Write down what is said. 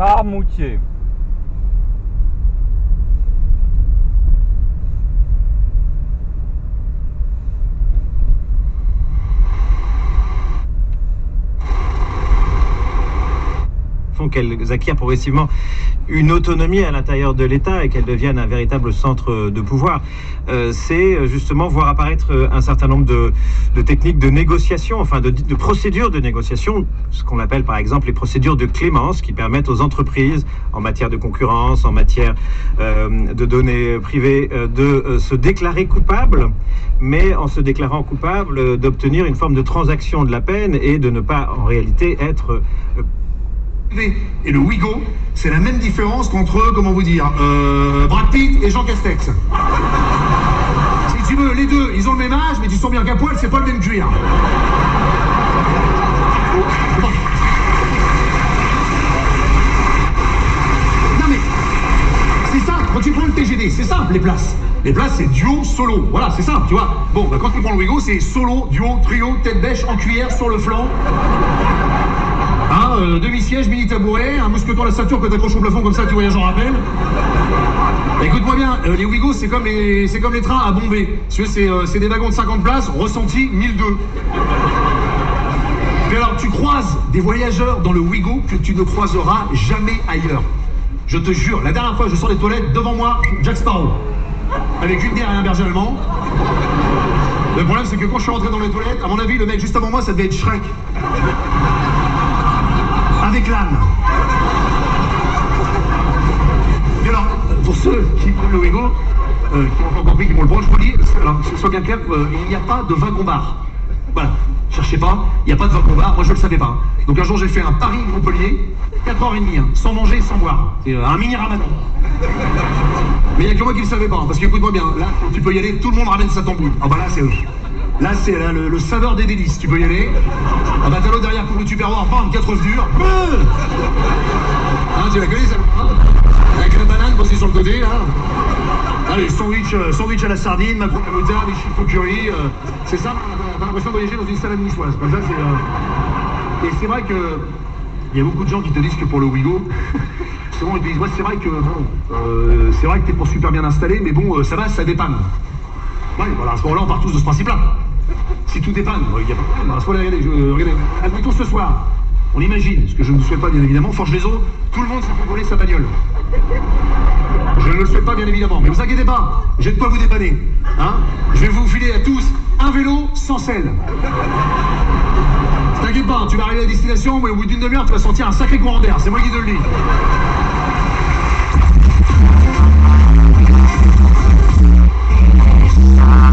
Noirmoutier. Qu'elles acquièrent progressivement une autonomie à l'intérieur de l'État et qu'elles deviennent un véritable centre de pouvoir. C'est justement voir apparaître un certain nombre de techniques de négociation, enfin de procédures de négociation, ce qu'on appelle par exemple les procédures de clémence qui permettent aux entreprises en matière de concurrence, en matière de données privées, de se déclarer coupables, mais en se déclarant coupable, d'obtenir une forme de transaction de la peine et de ne pas en réalité être... Et le Ouigo, c'est la même différence qu'entre, comment vous dire, Brad Pitt et Jean Castex. Si tu veux, les deux, ils ont le même âge, mais tu sens bien qu'à poil, c'est pas le même cuir. Non mais, c'est simple, quand tu prends le TGD, c'est simple les places. Les places, c'est duo, solo. Voilà, c'est simple, tu vois. Bon, bah, quand tu prends le Ouigo, c'est solo, duo, trio, tête bêche, en cuillère, sur le flanc. Demi-siège, mini-tabouret, un mousqueton à la ceinture que t'accroches au plafond comme ça, tu voyages en rappel. Écoute-moi bien, les Ouigo, c'est comme les trains à Bombay. C'est des wagons de 50 places, ressenti 1002. Et alors, tu croises des voyageurs dans le Ouigo que tu ne croiseras jamais ailleurs. Je te jure, la dernière fois, je sors des toilettes, devant moi, Jack Sparrow. Avec une bière et un berger allemand. Le problème, c'est que quand je suis rentré dans les toilettes, à mon avis, le mec juste avant moi, ça devait être Shrek. Avec l'âne. Et alors, pour ceux qui prennent le Ouigo, qui ont encore compris, qui vont le prendre, je vous dis, alors, que ce soit bien clair, il n'y a pas de wagon-bar. Voilà, cherchez pas, il n'y a pas de wagon-bar, moi je ne le savais pas. Donc un jour j'ai fait un Paris-Montpellier, 4h30, sans manger, sans boire. C'est un mini-ramadan. Mais il n'y a que moi qui ne le savais pas, parce qu'écoute-moi bien, là, tu peux y aller, tout le monde ramène sa tambouille. Ah bah là, c'est eux. Là, c'est le saveur des délices, tu peux y aller. Ah bah t'as l'autre derrière pour le tupperware, bam, 4 œufs durs. Hein, tu la connais, ça? Avec la banane posée sur le côté, là. Allez, sandwich à la sardine, macron à la moutarde, les chiffres au curry. C'est ça, t'as l'impression de voyager dans une salade niçoise. Comme ça, c'est... Et c'est vrai que... Il y a beaucoup de gens qui te disent que pour le Ouigo, souvent ils te disent, ouais, c'est vrai que bon, c'est vrai que t'es pas super bien installé, mais bon, ça va, ça dépanne. Ouais, voilà, à ce moment-là, on part tous de ce principe-là. Si tout dépanne, il n'y a pas de problème. À ce moment-là, regardez, admettons ce soir, on imagine, ce que je ne souhaite pas bien évidemment, Forge les eaux, tout le monde s'est fait voler sa bagnole. Je ne le souhaite pas bien évidemment, mais vous inquiétez pas, j'ai de quoi vous dépanner. Hein, je vais vous filer à tous un vélo sans selle. T'inquiète pas, tu vas arriver à destination, mais au bout d'une demi-heure, tu vas sentir un sacré courant d'air, c'est moi qui te le dis. Ah.